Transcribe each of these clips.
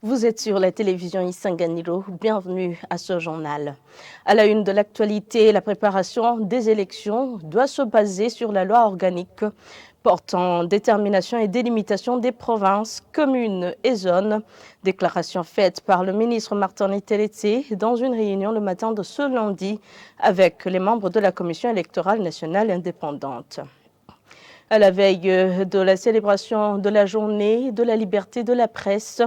Vous êtes sur la télévision Isanganiro, bienvenue à ce journal. À la une de l'actualité, la préparation des élections doit se baser sur la loi organique portant détermination et délimitation des provinces, communes et zones. Déclaration faite par le ministre Martin Teretse dans une réunion le matin de ce lundi avec les membres de la Commission électorale nationale indépendante. À la veille de la célébration de la journée de la liberté de la presse,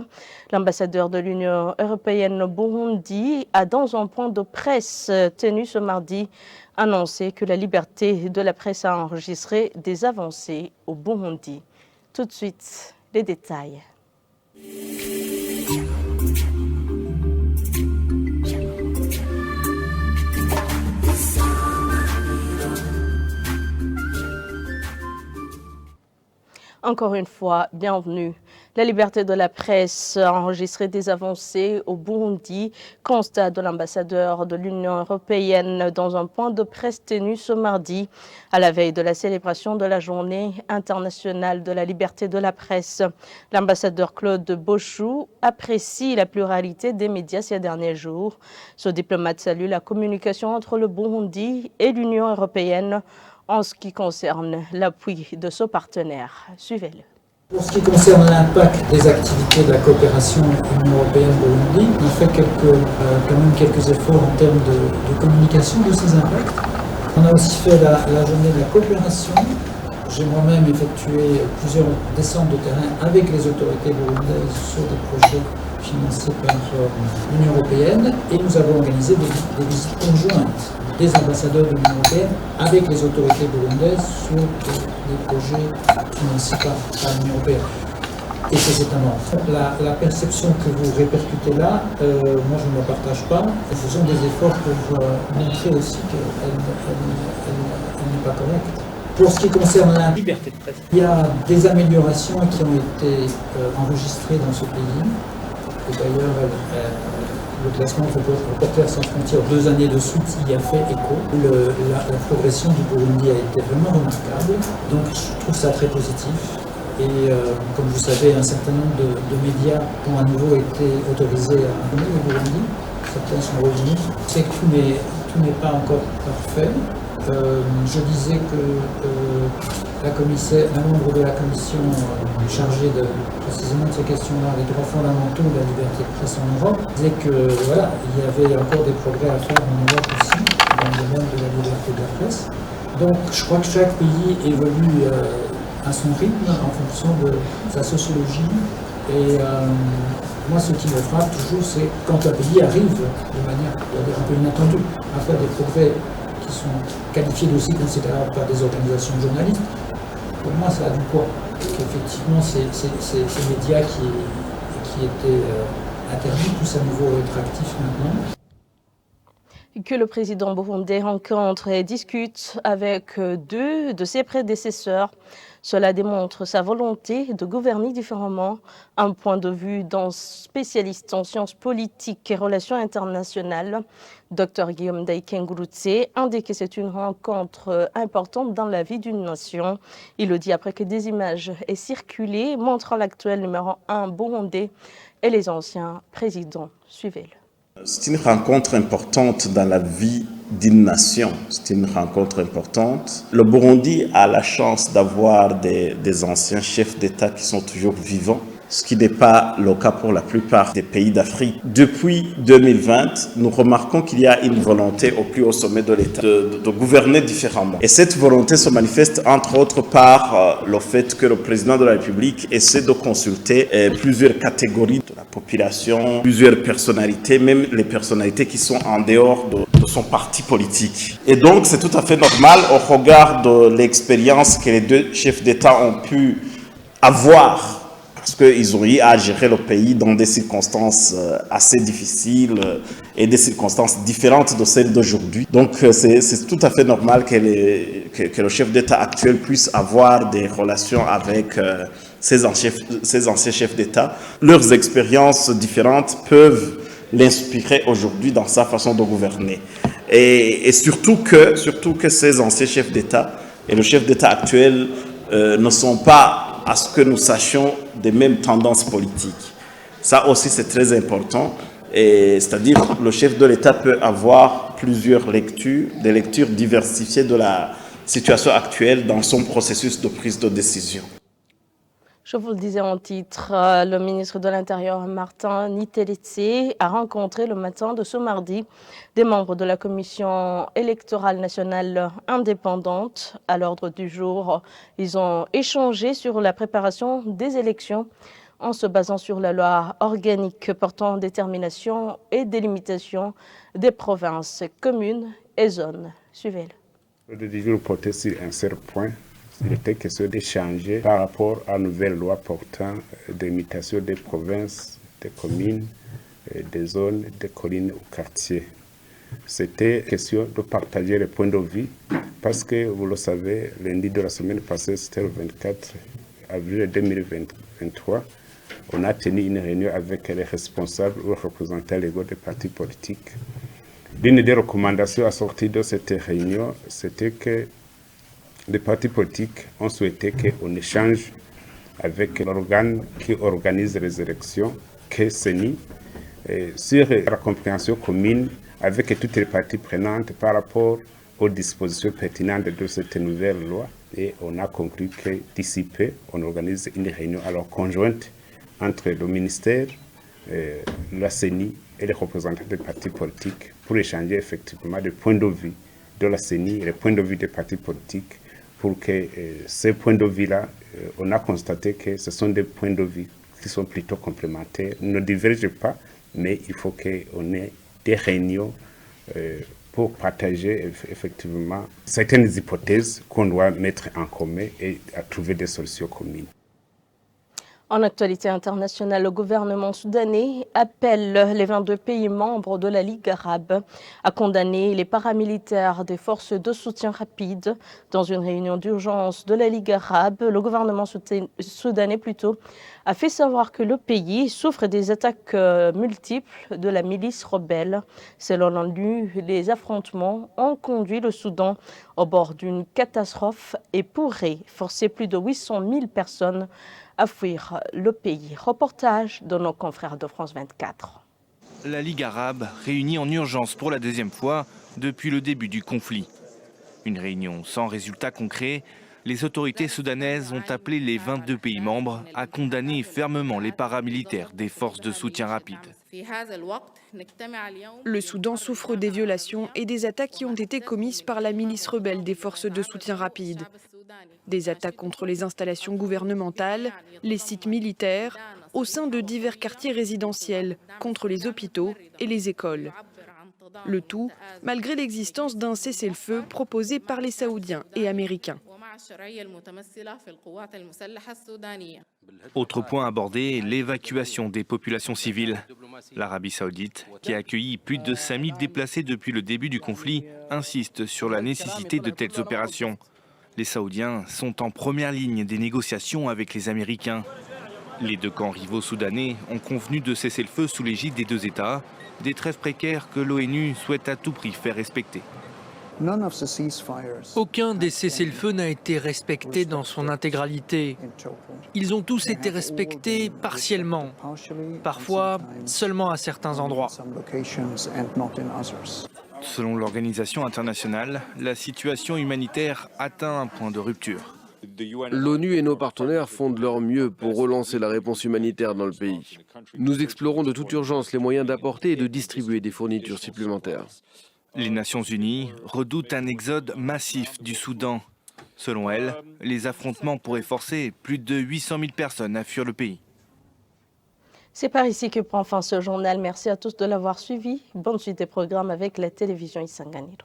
l'ambassadeur de l'Union européenne au Burundi a, dans un point de presse tenu ce mardi, annoncé que la liberté de la presse a enregistré des avancées au Burundi. Tout de suite, les détails. Encore une fois, bienvenue. La liberté de la presse a enregistré des avancées au Burundi, constat de l'ambassadeur de l'Union européenne dans un point de presse tenu ce mardi, à la veille de la célébration de la journée internationale de la liberté de la presse. L'ambassadeur Claude Bochou apprécie la pluralité des médias ces derniers jours. Ce diplomate salue la communication entre le Burundi et l'Union européenne en ce qui concerne l'appui de ce partenaire. Suivez-le. Pour ce qui concerne l'impact des activités de la coopération Union européenne-Burundi, on fait quand même quelques efforts en termes de communication de ces impacts. On a aussi fait la journée de la coopération. J'ai moi-même effectué plusieurs descentes de terrain avec les autorités burundaises sur des projets financés par l'Union européenne et nous avons organisé des visites conjointes des ambassadeurs de l'Union européenne avec les autorités burundaises sur des projets financés par l'Union européenne et ses États membres. La perception que vous répercutez là, moi je ne la partage pas. Nous faisons des efforts pour montrer aussi qu'elle n'est pas correcte. Pour ce qui concerne la liberté de presse, il y a des améliorations qui ont été enregistrées dans ce pays. Et d'ailleurs, le classement Reporters sans frontières 2 années de suite y a fait écho. La progression du Burundi a été vraiment remarquable. Donc je trouve ça très positif. Et comme vous savez, un certain nombre de médias ont à nouveau été autorisés à venir au Burundi. Certains sont revenus. C'est que tout n'est pas encore parfait. Je disais que un membre de la commission chargée précisément de ces questions-là, les droits fondamentaux, la liberté de presse en Europe, disait que voilà, il y avait encore des progrès à faire en Europe aussi, dans le domaine de la liberté de la presse. Donc je crois que chaque pays évolue à son rythme en fonction de sa sociologie. Et moi, ce qui me frappe toujours, c'est quand un pays arrive de manière un peu inattendue à faire des progrès qui sont qualifiés d'aussi considérables par des organisations de journalistes. Pour moi, ça a du poids. Effectivement, ces médias qui étaient interdits, tous à nouveau être actifs maintenant. Que le président burundais rencontre et discute avec 2 de ses prédécesseurs. Cela démontre sa volonté de gouverner différemment. Un point de vue d'un spécialiste en sciences politiques et relations internationales, Dr Guillaume Daïkengurutse, indique que c'est une rencontre importante dans la vie d'une nation. Il le dit après que des images aient circulé montrant l'actuel numéro 1 burundais et les anciens présidents. Suivez-le. C'est une rencontre importante dans la vie d'une nation. C'est une rencontre importante. Le Burundi a la chance d'avoir des anciens chefs d'État qui sont toujours vivants, ce qui n'est pas le cas pour la plupart des pays d'Afrique. Depuis 2020, nous remarquons qu'il y a une volonté au plus haut sommet de l'État de gouverner différemment. Et cette volonté se manifeste entre autres par le fait que le président de la République essaie de consulter plusieurs catégories de la population, plusieurs personnalités, même les personnalités qui sont en dehors de son parti politique. Et donc, c'est tout à fait normal au regard de l'expérience que les 2 chefs d'État ont pu avoir, parce qu'ils ont eu à gérer le pays dans des circonstances assez difficiles et des circonstances différentes de celles d'aujourd'hui. Donc c'est tout à fait normal que le chef d'État actuel puisse avoir des relations avec ces anciens chefs d'État. Leurs expériences différentes peuvent l'inspirer aujourd'hui dans sa façon de gouverner. Et surtout que ces anciens chefs d'État et le chef d'État actuel ne sont pas, à ce que nous sachions, des mêmes tendances politiques. Ça aussi, c'est très important. C'est-à-dire que le chef de l'État peut avoir plusieurs lectures, des lectures diversifiées de la situation actuelle dans son processus de prise de décision. Je vous le disais en titre, le ministre de l'Intérieur, Martin Niteletse, a rencontré le matin de ce mardi des membres de la Commission électorale nationale indépendante. À l'ordre du jour, ils ont échangé sur la préparation des élections en se basant sur la loi organique portant détermination et délimitation des provinces, communes et zones. Suivez-le. Le jour portait sur un seul point. Il était question d'échanger par rapport à la nouvelle loi portant délimitation des provinces, des communes, des zones, des collines ou quartiers. C'était question de partager les points de vue parce que, vous le savez, lundi de la semaine passée, c'était le 24 avril 2023, on a tenu une réunion avec les responsables ou représentants légaux des partis politiques. L'une des recommandations assorties de cette réunion, c'était que les partis politiques ont souhaité qu'on échange avec l'organe qui organise les élections, qui est CENI, sur la compréhension commune avec toutes les parties prenantes par rapport aux dispositions pertinentes de cette nouvelle loi. Et on a conclu que d'ici peu, on organise une réunion alors conjointe entre le ministère, la CENI et les représentants des partis politiques pour échanger effectivement des points de vue de la CENI et les points de vue des partis politiques pour que ces points de vue-là, on a constaté que ce sont des points de vue qui sont plutôt complémentaires, ne divergent pas, mais il faut qu'on ait des réunions pour partager effectivement certaines hypothèses qu'on doit mettre en commun et à trouver des solutions communes. En actualité internationale, le gouvernement soudanais appelle les 22 pays membres de la Ligue arabe à condamner les paramilitaires des forces de soutien rapide. Dans une réunion d'urgence de la Ligue arabe, le gouvernement soudanais a fait savoir que le pays souffre des attaques multiples de la milice rebelle. Selon l'ONU, les affrontements ont conduit le Soudan au bord d'une catastrophe et pourraient forcer plus de 800 000 personnes à fuir le pays. Reportage de nos confrères de France 24. La Ligue arabe réunie en urgence pour la deuxième fois depuis le début du conflit. Une réunion sans résultat concret, les autorités soudanaises ont appelé les 22 pays membres à condamner fermement les paramilitaires des forces de soutien rapide. Le Soudan souffre des violations et des attaques qui ont été commises par la milice rebelle des forces de soutien rapide. Des attaques contre les installations gouvernementales, les sites militaires, au sein de divers quartiers résidentiels, contre les hôpitaux et les écoles. Le tout, malgré l'existence d'un cessez-le-feu proposé par les Saoudiens et Américains. Autre point abordé, l'évacuation des populations civiles. L'Arabie saoudite, qui a accueilli plus de 5000 déplacés depuis le début du conflit, insiste sur la nécessité de telles opérations. Les Saoudiens sont en première ligne des négociations avec les Américains. Les deux camps rivaux soudanais ont convenu de cesser le feu sous l'égide des deux États, des trêves précaires que l'ONU souhaite à tout prix faire respecter. Aucun des cessez-le-feu n'a été respecté dans son intégralité. Ils ont tous été respectés partiellement, parfois seulement à certains endroits. Selon l'organisation internationale, la situation humanitaire atteint un point de rupture. L'ONU et nos partenaires font de leur mieux pour relancer la réponse humanitaire dans le pays. Nous explorons de toute urgence les moyens d'apporter et de distribuer des fournitures supplémentaires. Les Nations Unies redoutent un exode massif du Soudan. Selon elles, les affrontements pourraient forcer plus de 800 000 personnes à fuir le pays. C'est par ici que prend fin ce journal. Merci à tous de l'avoir suivi. Bonne suite des programmes avec la télévision Isanganiro.